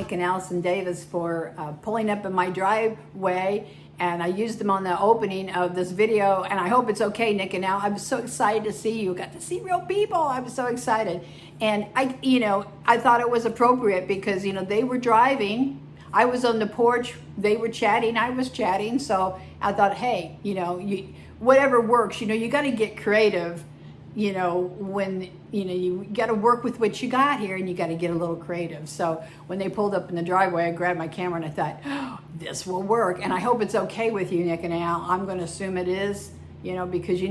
Nick and Allison Davis for pulling up in my driveway, and I used them on the opening of this video, and I hope it's okay, Nick and Al. I was so excited to see you. Got to see real people. I was so excited. And I thought it was appropriate because, they were driving. I was on the porch. They were chatting. I was chatting. So I thought, hey, whatever works, you got to get creative, when, you got to work with what you got here, and you got to get a little creative. So when they pulled up in the driveway, I grabbed my camera and I thought, oh, this will work. And I hope it's okay with you, Nick and Al. I'm going to assume it is, because,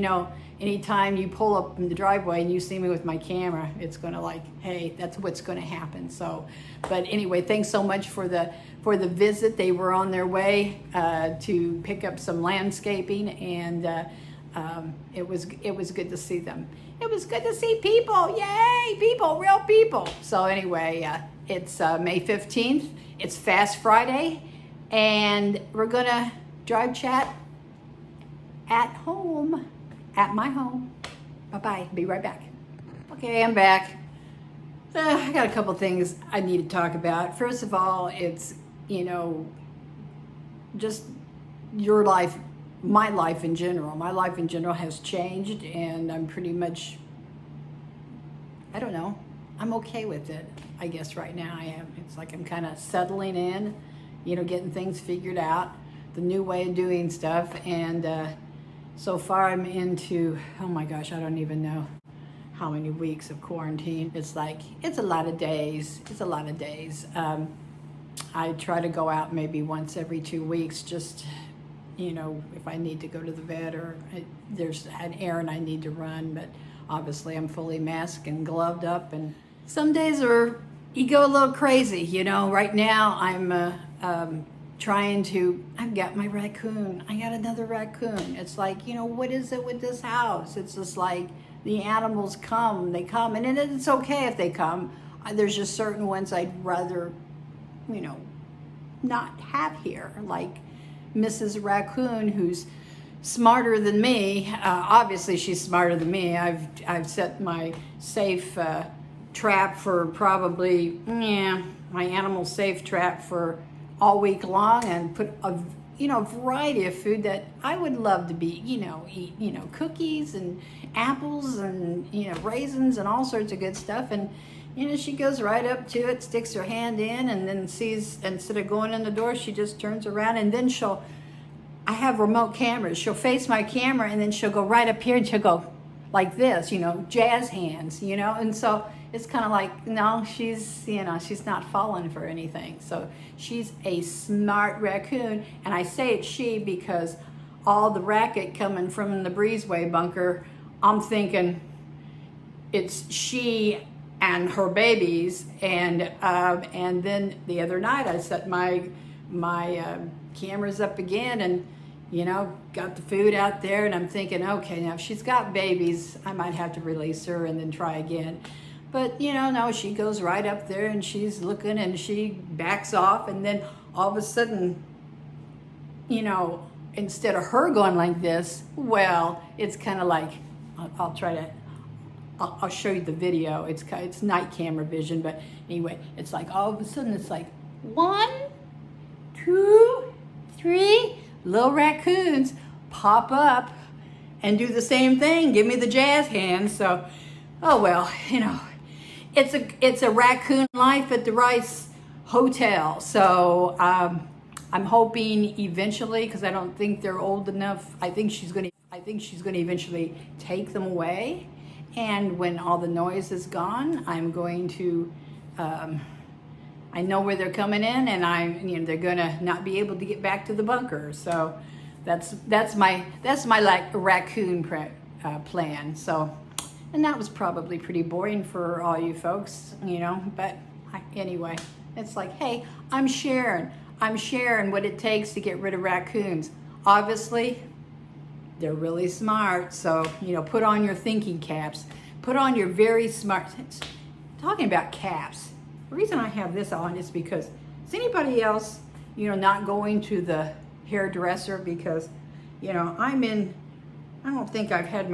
anytime you pull up in the driveway and you see me with my camera, it's going to hey, that's what's going to happen. So, but anyway, thanks so much for the visit. They were on their way to pick up some landscaping, and it was good to see them. It was good to see people. Yay, people, real people. So anyway, it's May 15th. It's Fast Friday, and we're gonna drive chat at home, at my home. Bye-bye, be right back. Okay, I'm back. I got a couple things I need to talk about. First of all, it's, just your life, my life in general. My life in general has changed, and I'm pretty much, I don't know, I'm okay with it, I guess right now I am. It's like I'm kind of settling in, getting things figured out, the new way of doing stuff, and so far I'm into, oh my gosh, I don't even know how many weeks of quarantine. It's a lot of days. It's a lot of days. I try to go out maybe once every 2 weeks, just, if I need to go to the vet or there's an errand I need to run, but obviously I'm fully masked and gloved up, and some days you go a little crazy, Right now I'm I've got my raccoon. I got another raccoon. It's what is it with this house? It's just the animals they come, and it's okay if they come. There's just certain ones I'd rather, not have here, like Mrs. Raccoon, who's smarter than me. Obviously she's smarter than me. I've set my safe trap for probably, my animal safe trap for all week long, and put a variety of food that I would love to eat, cookies and apples and, raisins and all sorts of good stuff. And, she goes right up to it, sticks her hand in, and then sees, instead of going in the door, she just turns around, and then I have remote cameras. She'll face my camera, and then she'll go right up here, and she'll go like this, jazz hands, and so it's kind of no, she's not falling for anything. So she's a smart raccoon, and I say it's she because all the racket coming from the breezeway bunker, I'm thinking it's she and her babies, and then the other night I set my cameras up again, and got the food out there, and I'm thinking, okay, now if she's got babies, I might have to release her and then try again. But no, she goes right up there, and she's looking, and she backs off, and then all of a sudden, instead of her going like this, well, it's kind of I'll show you the video. It's night camera vision, but anyway, it's all of a sudden it's 1, 2, 3 little raccoons pop up and do the same thing. Give me the jazz hands. So, oh well, it's a raccoon life at the Rice Hotel. So I'm hoping eventually, because I don't think they're old enough. I think she's going to eventually take them away. And when all the noise is gone, I'm going to, I know where they're coming in, and they're gonna not be able to get back to the bunker. So that's my raccoon plan. So, and that was probably pretty boring for all you folks, but anyway, it's hey, I'm sharing what it takes to get rid of raccoons. Obviously, they're really smart, so, put on your thinking caps. Put on your very smart, talking about caps, the reason I have this on is because, is anybody else, not going to the hairdresser because, I don't think I've had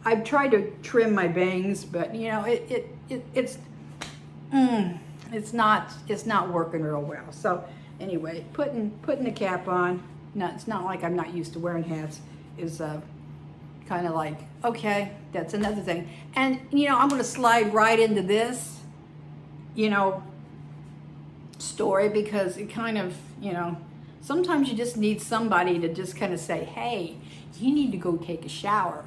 I've tried to trim my bangs, but, it's it's not working real well. So anyway, putting the cap on, no, it's not like I'm not used to wearing hats, is kind of like, okay, that's another thing. And I'm going to slide right into this, story, because it kind of, sometimes you just need somebody to just kind of say, hey, you need to go take a shower.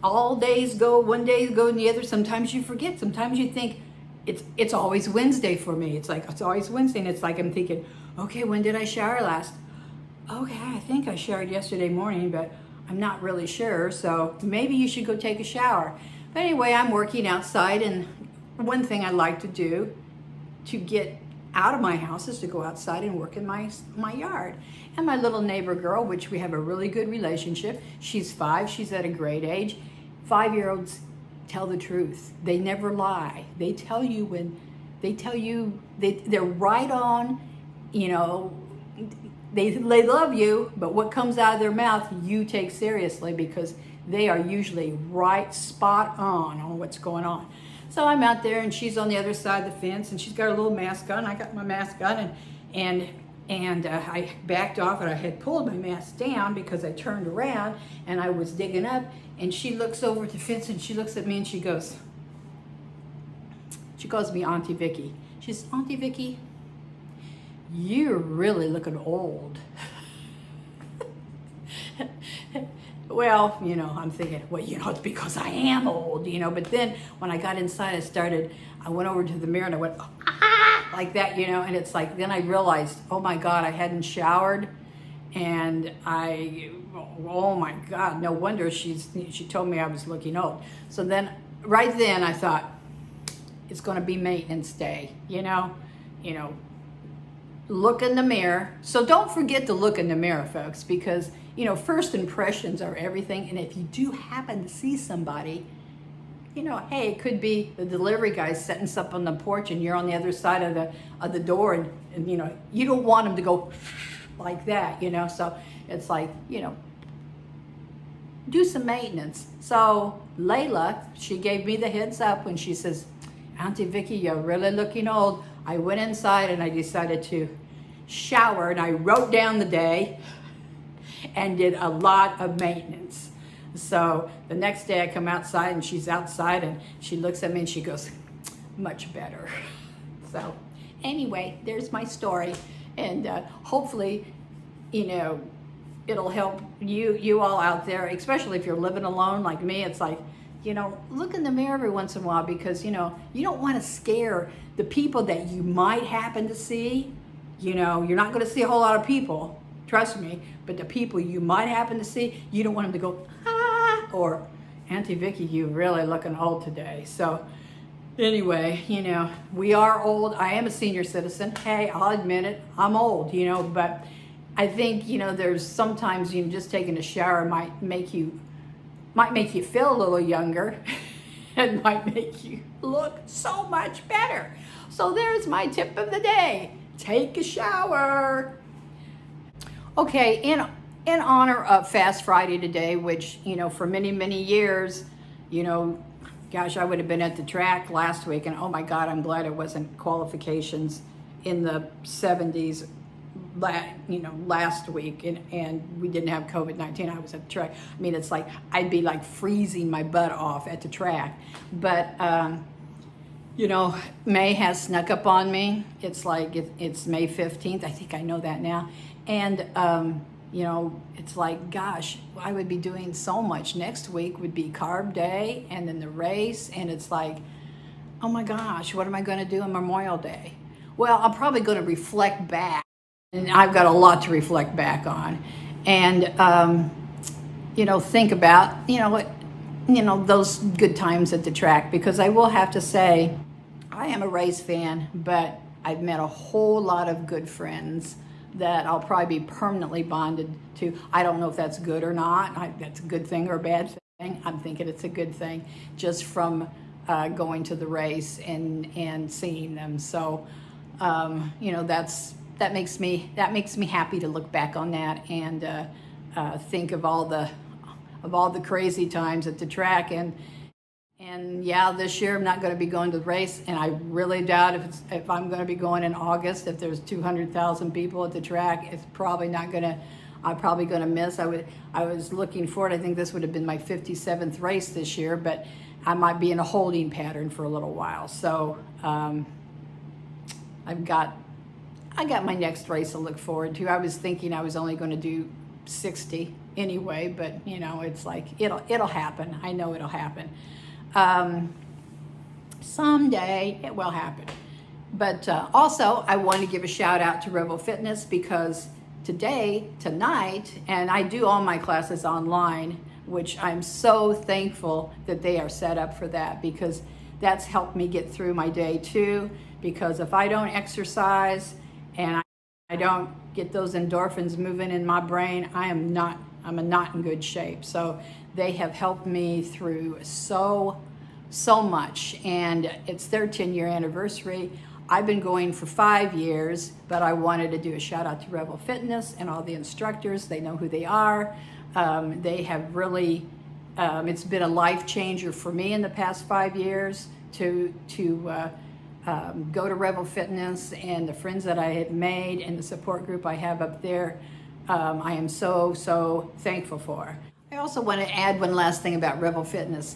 All days go, one day go and the other. Sometimes you forget. Sometimes you think it's always Wednesday for me. It's like, it's always Wednesday. And it's like, I'm thinking, okay, when did I shower last? Okay, I think I showered yesterday morning, but I'm not really sure. So maybe you should go take a shower. But anyway, I'm working outside, and one thing I like to do to get out of my house is to go outside and work in my yard. And my little neighbor girl, which we have a really good relationship, she's 5, she's at a great age. 5-year-olds tell the truth. They never lie. They tell you when they tell you, they're right on, they love you, but what comes out of their mouth you take seriously, because they are usually right spot on what's going on. So I'm out there, and she's on the other side of the fence, and she's got a little mask on. I got my mask on, and I backed off, and I had pulled my mask down because I turned around and I was digging up, and she looks over at the fence, and she looks at me, and she calls me Auntie Vicki. She says, Auntie Vicki, you're really looking old. Well, I'm thinking, well, it's because I am old, but then when I got inside, I went over to the mirror, and I went, ah, like that, and it's like, then I realized, oh my God, I hadn't showered, and oh my God, no wonder she told me I was looking old. So then, right then, I thought, it's going to be maintenance day, look in the mirror. So don't forget to look in the mirror, folks, because first impressions are everything. And if you do happen to see somebody, hey, it could be the delivery guy setting something on the porch, and you're on the other side of the door, and you don't want him to go like that, So it's like, do some maintenance. So Layla, she gave me the heads up when she says, Auntie Vicki, you're really looking old. I went inside and I decided to shower, and I wrote down the day and did a lot of maintenance. So the next day I come outside, and she's outside, and she looks at me and she goes, much better. So anyway, there's my story, and hopefully, it'll help you all out there, especially if you're living alone like me. It's like, look in the mirror every once in a while, because, you don't want to scare the people that you might happen to see. You're not going to see a whole lot of people, trust me, but the people you might happen to see, you don't want them to go, ah, or Auntie Vicki, you really looking old today. So anyway, we are old. I am a senior citizen. Hey, I'll admit it. I'm old, but I think, there's sometimes, just taking a shower might make you feel a little younger and might make you look so much better. So there's my tip of the day. Take a shower. Okay, in honor of Fast Friday today, which, for many, many years, gosh, I would have been at the track last week, and oh my God, I'm glad it wasn't qualifications in the 70s, last week, and we didn't have COVID-19. I was at the track. I mean, it's like I'd be like freezing my butt off at the track. But May has snuck up on me. It's like it's May 15th. I think I know that now. And it's like, gosh, I would be doing so much. Next week would be carb day, and then the race, and it's like, oh my gosh, what am I going to do on Memorial Day? Well, I'm probably going to reflect back. And I've got a lot to reflect back on, and think about those good times at the track, because I will have to say I am a race fan, but I've met a whole lot of good friends that I'll probably be permanently bonded to. I don't know if that's good or not. That's a good thing or a bad thing. I'm thinking it's a good thing, just from going to the race and seeing them. So that makes me happy to look back on that and think of all the crazy times at the track. And And yeah, this year I'm not going to be going to the race, and I really doubt if I'm going to be going in August. If there's 200,000 people at the track, it's probably not going to. I'm probably going to miss. I was looking forward. I think this would have been my 57th race this year, but I might be in a holding pattern for a little while. So I got my next race to look forward to. I was thinking I was only going to do 60 anyway, but you know, it's like it'll happen. I know it'll happen. Someday it will happen. But also, I want to give a shout out to Revel Fitness, because tonight, and I do all my classes online, which I'm so thankful that they are set up for that, because that's helped me get through my day too. Because if I don't exercise and I don't get those endorphins moving in my brain, I'm not in good shape. So they have helped me through so much, and it's their 10-year anniversary. I've been going for 5 years, but I wanted to do a shout out to Revel Fitness and all the instructors. They know who they are. They have really, it's been a life changer for me in the past 5 years to go to Revel Fitness, and the friends that I have made and the support group I have up there. I am so thankful for. I also want to add one last thing about Revel Fitness.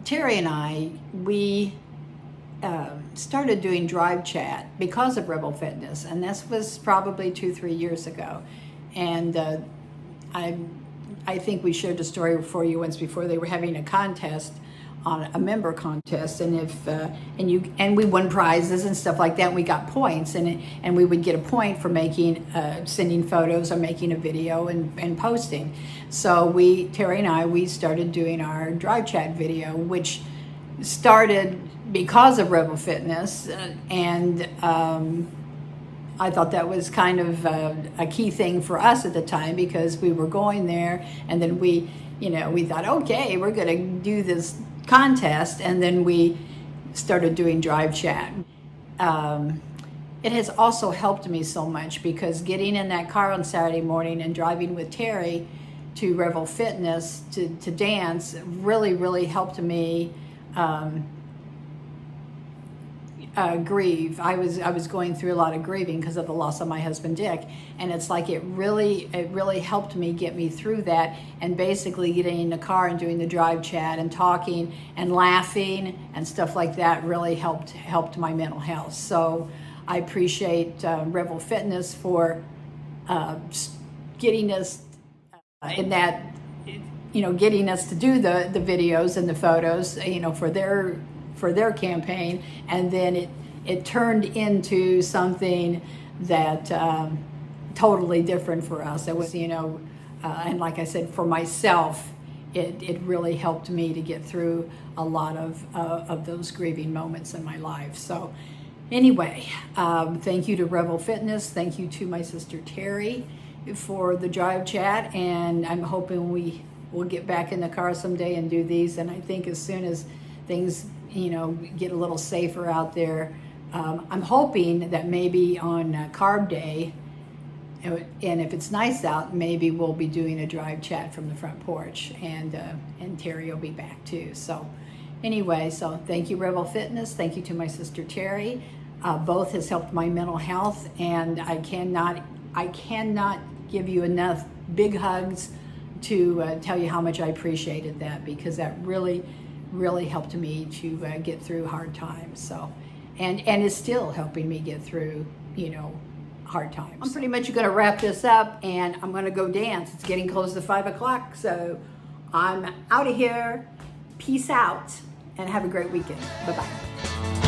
Terry and I, we started doing drive chat because of Revel Fitness, and this was probably 2-3 years ago. And I think we shared the story for you once before. They were having a contest, on a member contest, and if and we won prizes and stuff like that. And we got points, and we would get a point for making sending photos or making a video and posting. So Terry and I started doing our drive chat video, which started because of Revel Fitness, and I thought that was kind of a key thing for us at the time, because we were going there, and then we thought, okay, we're going to do this contest, and then we started doing drive chat. It has also helped me so much, because getting in that car on Saturday morning and driving with Terry to Revel Fitness to dance really helped me grieve. I was going through a lot of grieving because of the loss of my husband Dick, and it's like it really helped me get me through that. And basically getting in the car and doing the drive chat and talking and laughing and stuff like that really helped my mental health. So I appreciate Revel Fitness for getting us in that, getting us to do the videos and the photos, for their campaign. And then it turned into something that totally different for us. It was, and like I said, for myself, it really helped me to get through a lot of those grieving moments in my life. So anyway, thank you to Revel Fitness. Thank you to my sister Terry for the drive chat, and I'm hoping we will get back in the car someday and do these. And I think as soon as things get a little safer out there, I'm hoping that maybe on Carb Day, and if it's nice out, maybe we'll be doing a drive chat from the front porch, and Terry will be back too. So anyway, so thank you, Revel Fitness. Thank you to my sister Terry. Both has helped my mental health, and I cannot give you enough big hugs to tell you how much I appreciated that, because that really helped me to get through hard times. So, and is still helping me get through, hard times. I'm pretty much going to wrap this up, and I'm going to go dance. It's getting close to 5 o'clock, so I'm out of here. Peace out, and have a great weekend. Bye-bye.